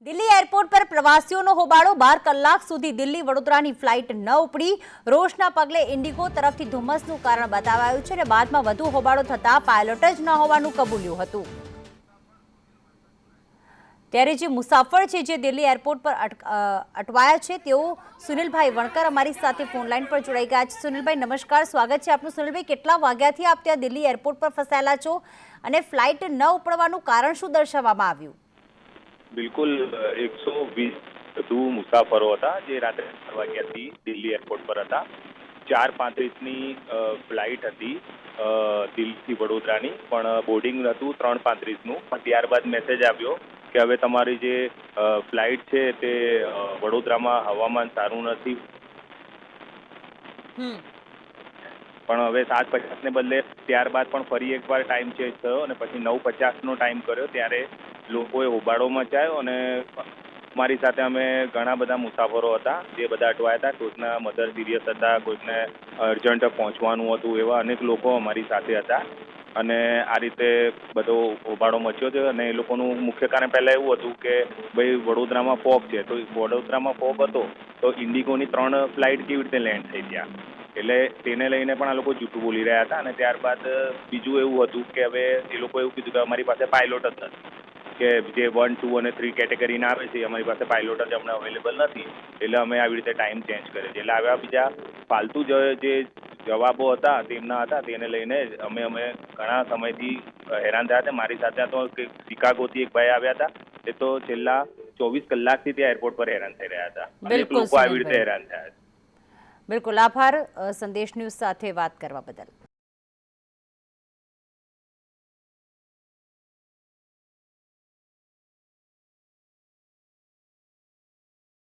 Delhi airport પર પ્રવાસીઓનો હોબાળો 12 કલાક સુધી દિલ્હી વડોદરાની ફ્લાઇટ ન ઉપડી. રોષના પગલે ઇન્ડિગો તરફથી ધુમ્મસનું કારણ બતાવાયું છે અને બાદમાં વધુ હોબાળો થતા પાયલોટ જ ન હોવાનું કબૂલ્યું હતું. ત્યારે જે મુસાફર છે જે દિલ્હી એરપોર્ટ પર અટવાયા છે તેઓ સુનિલભાઈ વણકર અમારી સાથે ફોન લાઈન પર જોડાઈ ગયા છે. સુનિલભાઈ નમસ્કાર, સ્વાગત છે આપનું. સુનિલભાઈ, કેટલા વાગ્યાથી આપ ત્યાં દિલ્હી એરપોર્ટ પર ફસાયેલા છો અને ફ્લાઇટ ન ઉપડવાનું કારણ શું દર્શાવવામાં આવ્યું? બિલકુલ 120 વધુ મુસાફરો હતા જે રાત્રે 4 વાગ્યાથી દિલ્હી એરપોર્ટ પર હતા. 4:35ની ફ્લાઇટ હતી દિલ્હીથી વડોદરાની, પણ બોર્ડિંગ હતું 3:35નું. પણ ત્યારબાદ મેસેજ આવ્યો કે હવે તમારી જે ફ્લાઇટ છે તે વડોદરામાં હવામાન સારું નથી, પણ હવે 7:50ને બદલે ત્યારબાદ પણ ફરી એકવાર ટાઈમ ચેન્જ થયો અને પછી 9:50નો ટાઈમ કર્યો. ત્યારે લોકોએ હોબાળો મચાવ્યો અને મારી સાથે અમે ઘણા બધા મુસાફરો હતા જે બધા અટવાયા હતા. કોઈકના મધર સિરિયસ હતા, કોઈકને અર્જન્ટ પહોંચવાનું હતું, એવા અનેક લોકો અમારી સાથે હતા અને આ રીતે બધો હોબાળો મચ્યો છે. અને એ લોકોનું મુખ્ય કારણ પહેલાં એવું હતું કે ભાઈ વડોદરામાં ફોગ છે, તો વડોદરામાં ફોગ હતો તો ઇન્ડિગોની 3 ફ્લાઇટ કેવી રીતે લેન્ડ થઈ ગયા, એટલે તેને લઈને પણ આ લોકો જૂઠું બોલી રહ્યા હતા. અને ત્યારબાદ બીજું એવું હતું કે હવે એ લોકો એવું કીધું કે અમારી પાસે પાયલોટ જ નથી, કે જે 1, 2 અને 3 કેટેગરીના આવે છે અમારી પાસે પાયલોટ જ અમને અવેલેબલ નથી, એટલે અમે આવી રીતે ટાઈમ ચેન્જ કર્યો છે. એટલે આવ્યા બીજા ફાલતુ જે જવાબો હતા તેમના હતા, તેને લઈને અમે ઘણા સમયથી હેરાન થયા હતા. મારી સાથે તો શિકાગોથી એક ભાઈ આવ્યા હતા, એ તો છેલ્લા 24 કલાકથી ત્યાં એરપોર્ટ પર હેરાન થઈ રહ્યા હતા. અનેક લોકો આવી રીતે હેરાન થયા છે. બિલકુલ, આભાર સંદેશ ન્યૂઝ સાથે વાત કરવા બદલ.